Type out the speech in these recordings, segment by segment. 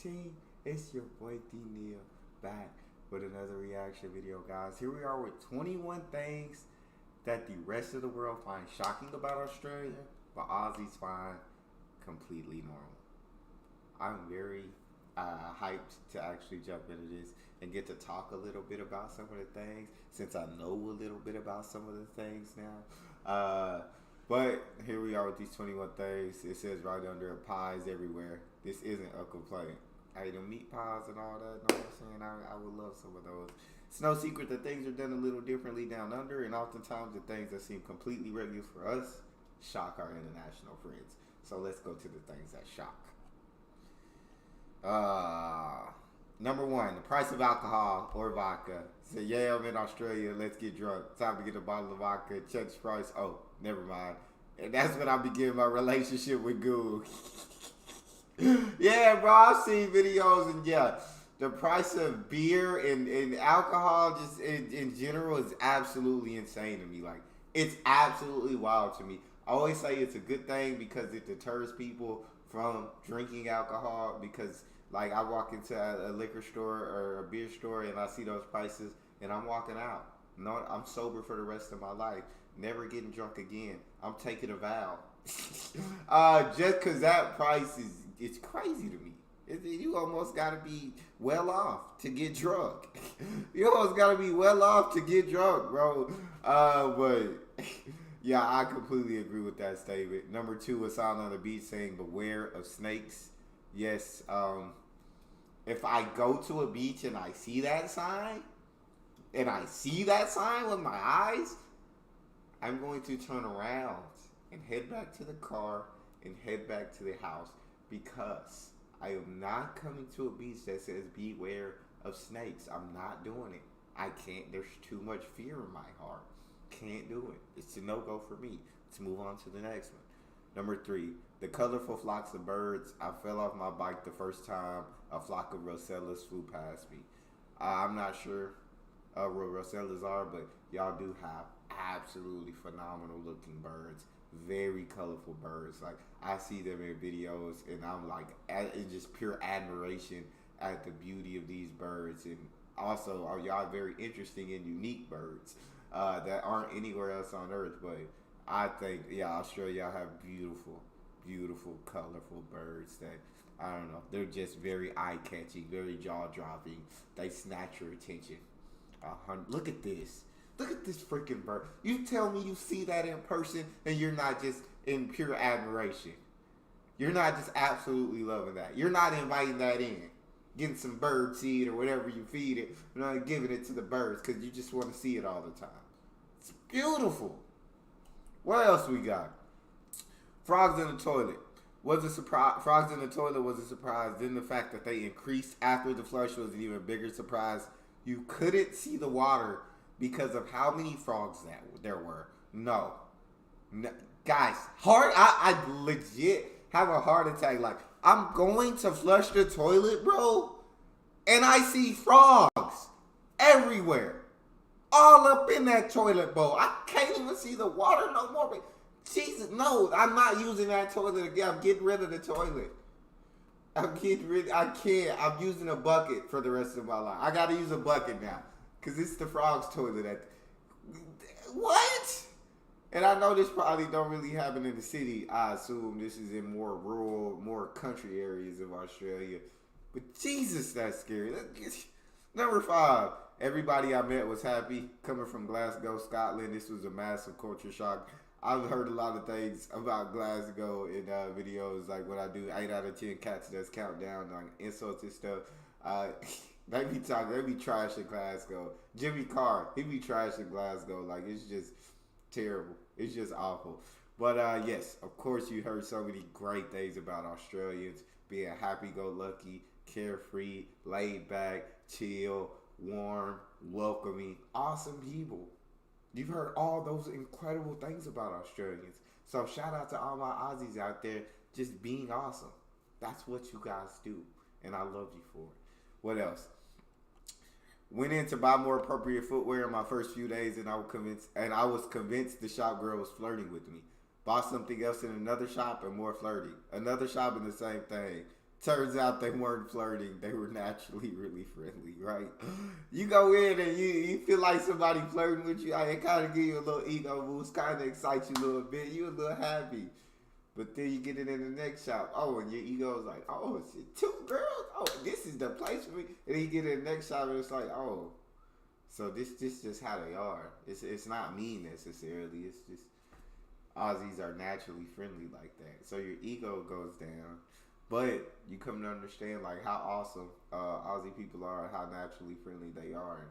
team? It's your boy D Neal back with another reaction video, guys. Here we are with 21 things that the rest of the world finds shocking about Australia, but Aussies find completely normal. I'm very hyped to actually jump into this and get to talk a little bit about some of the things, since I know a little bit about some of the things now. But here we are with these 21 things. It says right under it, pies everywhere. This isn't a complaint. Hey, the meat pies and all that, know what I'm saying? I would love some of those. It's no secret that things are done a little differently down under, and oftentimes the things that seem completely regular for us shock our international friends. So let's go to the things that shock. Number one, the price of alcohol or vodka. Say, yeah, I'm in Australia, let's get drunk. Time to get a bottle of vodka. Check the price. Oh, never mind. And that's when I begin my relationship with Google. Yeah, bro, I've seen videos, and yeah, the price of beer and alcohol just in general is absolutely insane to me. Like, it's absolutely wild to me. I always say it's a good thing because it deters people from drinking alcohol, because like I walk into a liquor store or a beer store and I see those prices and I'm walking out. No, I'm sober for the rest of my life. Never getting drunk again. I'm taking a vow. Just because that price it's crazy to me. You almost got to be well off to get drunk. You almost got to be well off to get drunk, bro. But yeah, I completely agree with that statement. Number two, a sign on the beach saying beware of snakes. Yes, if I go to a beach and I see that sign, with my eyes, I'm going to turn around and head back to the car and head back to the house, because I am not coming to a beach that says beware of snakes. I'm not doing it. I can't. There's too much fear in my heart. Can't do it. It's a no-go for me. Let's move on to the next one. Number three, the colorful flocks of birds. I fell off my bike the first time a flock of Rosellas flew past me. I'm not sure what Rosellas are, but y'all do have absolutely phenomenal looking birds. Very colorful birds. Like, I see them in videos and I'm like, in just pure admiration at the beauty of these birds. And also, y'all very interesting and unique birds that aren't anywhere else on earth. But I think, yeah, Australia have beautiful, beautiful, colorful birds that, I don't know, they're just very eye-catching, very jaw-dropping. They snatch your attention. Look at this. Look at this freaking bird. You tell me you see that in person and you're not just in pure admiration. You're not just absolutely loving that. You're not inviting that in. Getting some bird seed or whatever you feed it. You're not giving it to the birds because you just want to see it all the time. It's beautiful. What else we got? Frogs in the toilet. Was a surprise. Frogs in the toilet was a surprise. Then the fact that they increased after the flush was an even bigger surprise. You couldn't see the water because of how many frogs there were. No. Guys, I legit have a heart attack. Like, I'm going to flush the toilet, bro, and I see frogs everywhere. All up in that toilet bowl. I can't even see the water no more. But Jesus, no, I'm not using that toilet again. I'm getting rid of the toilet. I can't. I'm using a bucket for the rest of my life. I got to use a bucket now because it's the frog's toilet. What? And I know this probably don't really happen in the city. I assume this is in more rural, more country areas of Australia. But Jesus, that's scary. Number five. Everybody I met was happy. Coming from Glasgow, Scotland, this was a massive culture shock. I've heard a lot of things about Glasgow in videos, like when I do 8 out of 10 cats that's countdown, like insults and stuff. They be trashing Glasgow. Jimmy Carr, he be trashing Glasgow. Like, it's just terrible. It's just awful. But yes, of course you heard so many great things about Australians being happy-go-lucky, carefree, laid back, chill, warm, welcoming, awesome people. You've heard all those incredible things about Australians. So shout out to all my Aussies out there just being awesome. That's what you guys do. And I love you for it. What else? Went in to buy more appropriate footwear in my first few days, and I was convinced the shop girl was flirting with me. Bought something else in another shop and more flirty. Another shop and the same thing. Turns out they weren't flirting. They were naturally really friendly, right? You go in and you feel like somebody flirting with you. It kind of give you a little ego boost, kind of excites you a little bit. You a little happy. But then you get it in the next shop. Oh, and your ego is like, oh, it's 2 girls? Oh, this is the place for me. And then you get in the next shop and it's like, oh, so this just how they are. It's not mean necessarily. It's just Aussies are naturally friendly like that. So your ego goes down. But you come to understand like how awesome Aussie people are, how naturally friendly they are. And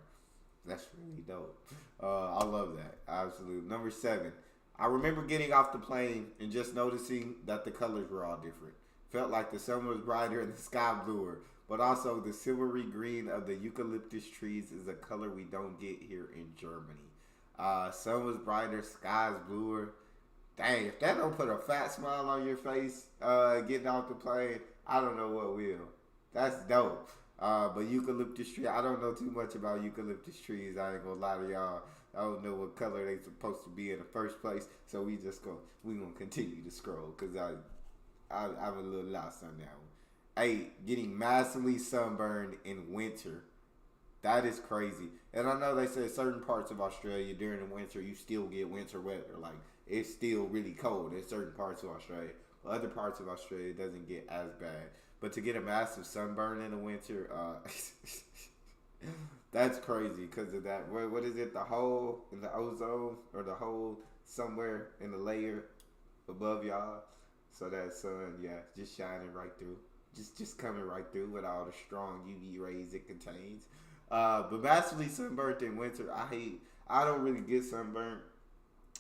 that's really dope. I love that. Absolutely. Number 7. I remember getting off the plane and just noticing that the colors were all different. Felt like the sun was brighter and the sky bluer. But also the silvery green of the eucalyptus trees is a color we don't get here in Germany. Sun was brighter, skies bluer. Dang, if that don't put a fat smile on your face, getting off the plane, I don't know what will. That's dope. But eucalyptus tree, I don't know too much about eucalyptus trees. I ain't gonna lie to y'all. I don't know what color they supposed to be in the first place. So we gonna continue to scroll because I'm a little lost on that one. 8, getting massively sunburned in winter. That is crazy. And I know they say certain parts of Australia during the winter you still get winter weather. Like it's still really cold in certain parts of Australia. But other parts of Australia it doesn't get as bad. But to get a massive sunburn in the winter, that's crazy because of that. What is it? The hole in the ozone or the hole somewhere in the layer above y'all. So that sun, yeah, just shining right through. Just coming right through with all the strong UV rays it contains. But massively sunburnt in winter, I don't really get sunburnt.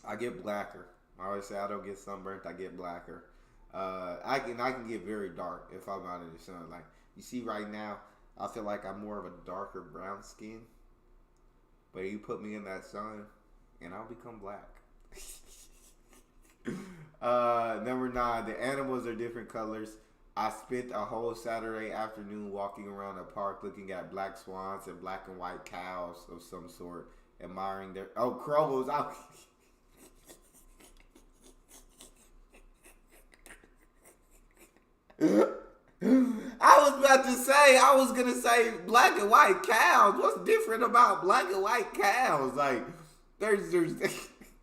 I get blacker. I always say I don't get sunburnt, I get blacker. I can get very dark if I'm out in the sun. Like you see right now, I feel like I'm more of a darker brown skin. But you put me in that sun and I'll become black. Number 9, the animals are different colors. I spent a whole Saturday afternoon walking around a park looking at black swans and black and white cows of some sort, admiring their crows. I was gonna say black and white cows. What's different about black and white cows? Like there's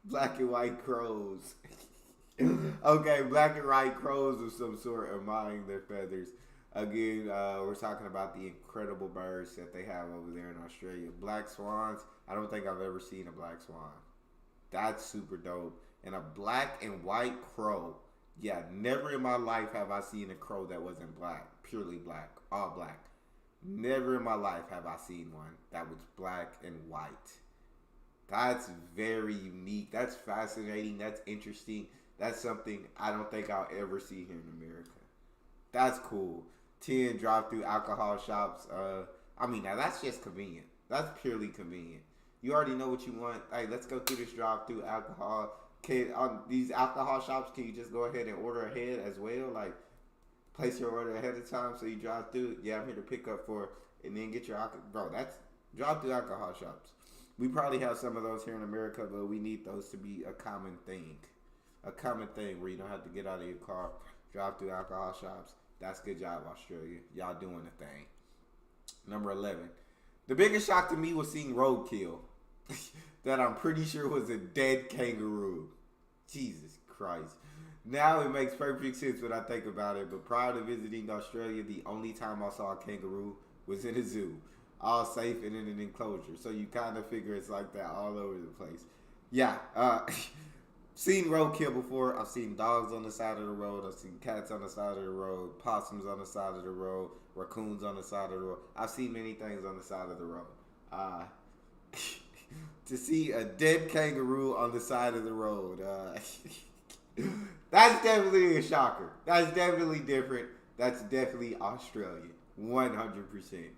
black and white crows. Okay, black and white crows of some sort admiring their feathers. Again, we're talking about the incredible birds that they have over there in Australia. Black swans. I don't think I've ever seen a black swan. That's super dope. And a black and white crow. Yeah, never in my life have I seen a crow that wasn't black. Purely black. All black. Never in my life have I seen one that was black and white. That's very unique. That's fascinating. That's interesting. That's something I don't think I'll ever see here in America. That's cool. 10 drive-through alcohol shops. Now that's just convenient. That's purely convenient. You already know what you want. Hey, let's go through this drive-through alcohol. On these alcohol shops, can you just go ahead and order ahead as well? Like, place your order ahead of time so you drive through. Yeah, I'm here to pick up for, and then get your alcohol. Bro, that's drive-through alcohol shops. We probably have some of those here in America, but we need those to be a common thing. A common thing where you don't have to get out of your car, drive through alcohol shops. That's good job, Australia. Y'all doing the thing. Number 11. The biggest shock to me was seeing roadkill. That I'm pretty sure was a dead kangaroo. Jesus Christ. Now it makes perfect sense when I think about it, but prior to visiting Australia, the only time I saw a kangaroo was in a zoo. All safe and in an enclosure. So you kind of figure it's like that all over the place. Yeah, seen roadkill before. I've seen dogs on the side of the road. I've seen cats on the side of the road. Possums on the side of the road. Raccoons on the side of the road. I've seen many things on the side of the road. To see a dead kangaroo on the side of the road, that's definitely a shocker. That's definitely different. That's definitely Australia. 100%.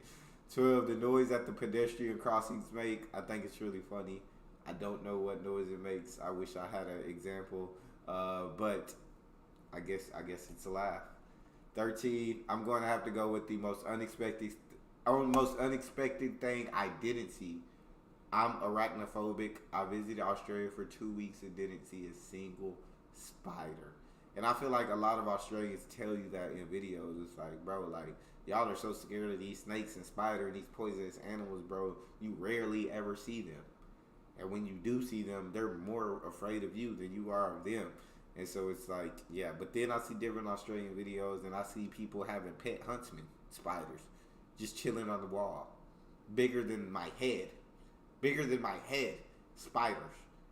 12, the noise that the pedestrian crossings make. I think it's really funny. I don't know what noise it makes. I wish I had an example. But I guess it's a laugh. 13, I'm going to have to go with the most unexpected thing I didn't see. I'm arachnophobic. I visited Australia for 2 weeks and didn't see a single spider. And I feel like a lot of Australians tell you that in videos. It's like, bro, like, y'all are so scared of these snakes and spiders and these poisonous animals, bro. You rarely ever see them. And when you do see them, they're more afraid of you than you are of them. And so it's like, yeah. But then I see different Australian videos, and I see people having pet huntsman spiders just chilling on the wall. Bigger than my head. Bigger than my head. Spiders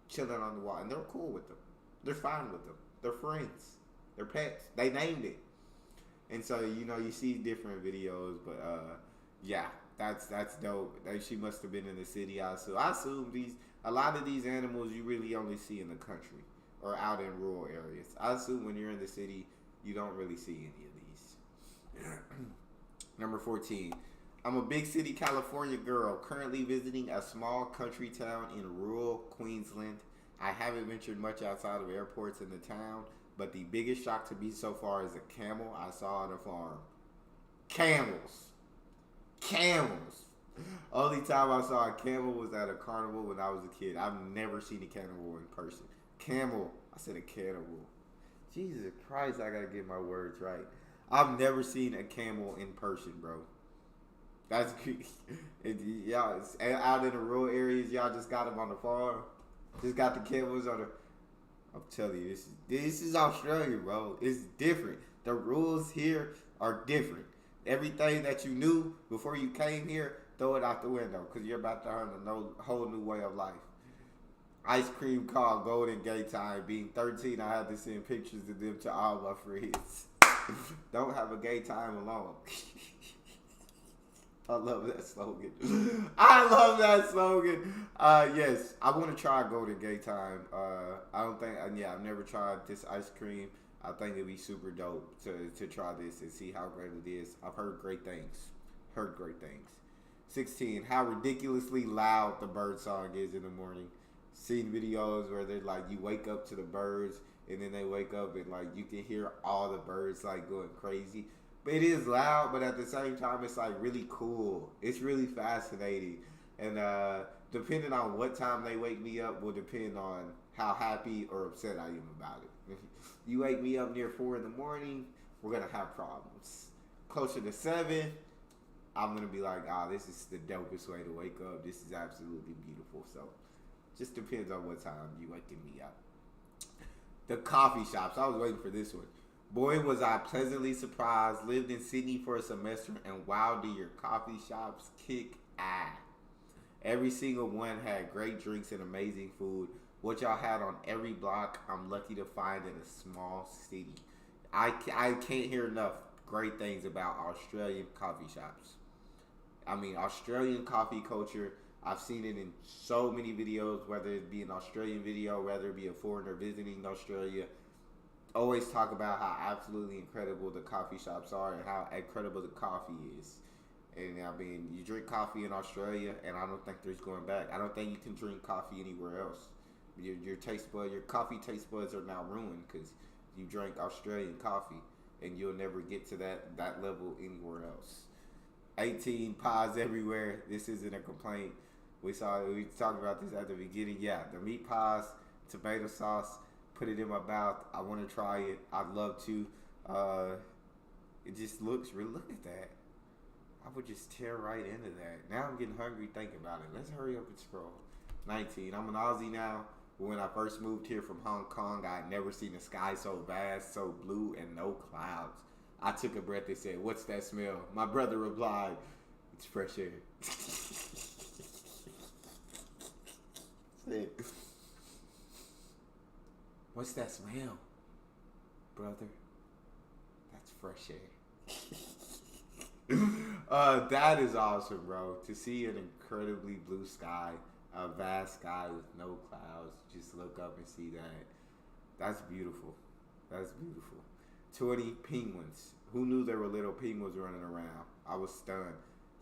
chilling on the wall. And they're cool with them. They're fine with them. They're friends. They're pets. They named it. And so, you know, you see different videos, but yeah, that's dope. She must have been in the city. I assume a lot of these animals you really only see in the country or out in rural areas. I assume when you're in the city, you don't really see any of these. Number 14. I'm a big city California girl, currently visiting a small country town in rural Queensland. I haven't ventured much outside of airports in the town, but the biggest shock to me so far is a camel I saw on a farm. Camels. Only time I saw a camel was at a carnival when I was a kid. I've never seen a camel in person. Camel. I said a cannibal. Jesus Christ, I gotta get my words right. I've never seen a camel in person, bro. That's y'all out in the rural areas. Y'all just got them on the farm. Just got the camels on the. I'm telling you, this is Australia, bro. It's different. The rules here are different. Everything that you knew before you came here, throw it out the window because you're about to learn a whole new way of life. Ice cream called Golden Gate Time. Being 13, I had to send pictures of them to all my friends. Don't have a gay time alone. I love that slogan. Yes, I want to try Golden Gate Time. I've never tried this ice cream. I think it'd be super dope to try this and see how great it is. I've heard great things. 16, how ridiculously loud the bird song is in the morning. Seen videos where they're like, you wake up to the birds and then they wake up and like you can hear all the birds like going crazy. But it is loud, but at the same time, it's like really cool. It's really fascinating. And depending on what time they wake me up will depend on how happy or upset I am about it. If you wake me up near 4 in the morning, we're going to have problems. Closer to 7, I'm going to be like, this is the dopest way to wake up. This is absolutely beautiful. So just depends on what time you waking me up. The coffee shops. I was waiting for this one. Boy, was I pleasantly surprised. Lived in Sydney for a semester, and wow, do your coffee shops kick ass. Every single one had great drinks and amazing food. What y'all had on every block, I'm lucky to find in a small city. I can't hear enough great things about Australian coffee shops. I mean, Australian coffee culture, I've seen it in so many videos, whether it be an Australian video, whether it be a foreigner visiting Australia. Always talk about how absolutely incredible the coffee shops are and how incredible the coffee is. And I mean, you drink coffee in Australia, and I don't think there's going back. I don't think you can drink coffee anywhere else. Your coffee taste buds are now ruined because you drank Australian coffee, and you'll never get to that level anywhere else. 18 pies everywhere. This isn't a complaint. We talked about this at the beginning. Yeah, the meat pies, tomato sauce. Put it in my mouth. I want to try it. I'd love to. It just looks real. Look at that. I would just tear right into that. Now I'm getting hungry thinking about it. Let's hurry up and scroll. 19. I'm an Aussie now. When I first moved here from Hong Kong, I had never seen the sky so vast, so blue, and no clouds. I took a breath and said, "What's that smell?" My brother replied, "It's fresh air." What's that smell, brother? That's fresh air. That is awesome, bro. To see an incredibly blue sky, a vast sky with no clouds, just look up and see that. That's beautiful. 20 penguins. Who knew there were little penguins running around? I was stunned.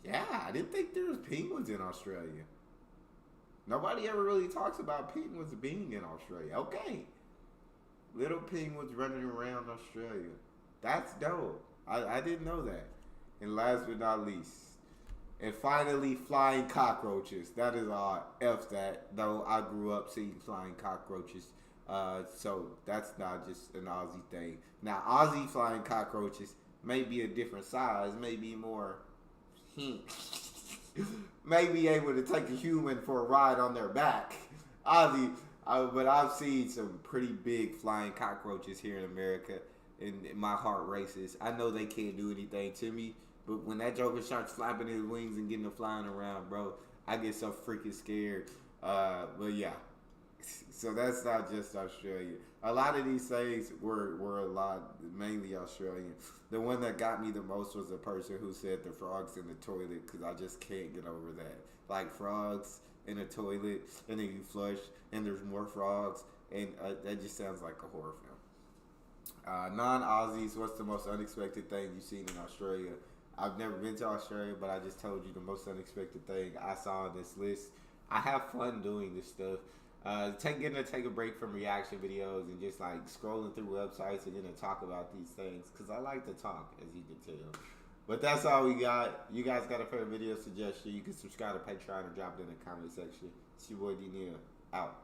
Yeah, I didn't think there was penguins in Australia. Nobody ever really talks about penguins being in Australia. Okay. Little penguins running around Australia. That's dope. I didn't know that. And last but not least, and finally, flying cockroaches. That is odd. F that. Though I grew up seeing flying cockroaches. So that's not just an Aussie thing. Now, Aussie flying cockroaches may be a different size, maybe more may be able to take a human for a ride on their back. Aussie, but I've seen some pretty big flying cockroaches here in America, and my heart races. I know they can't do anything to me, but when that joker starts flapping his wings and getting them flying around, bro, I get so freaking scared. But yeah, so that's not just Australia. A lot of these things were a lot, mainly Australian. The one that got me the most was the person who said the frogs in the toilet, because I just can't get over that. Like frogs in a toilet, and then you flush, and there's more frogs, and that just sounds like a horror film. Non-Aussies, what's the most unexpected thing you've seen in Australia? I've never been to Australia, but I just told you the most unexpected thing I saw on this list. I have fun doing this stuff. Getting to take a break from reaction videos and just like scrolling through websites and getting to talk about these things, because I like to talk, as you can tell. But that's all we got. You guys got a favorite video suggestion, you can subscribe to Patreon or drop it in the comment section. It's your boy D Neal, out.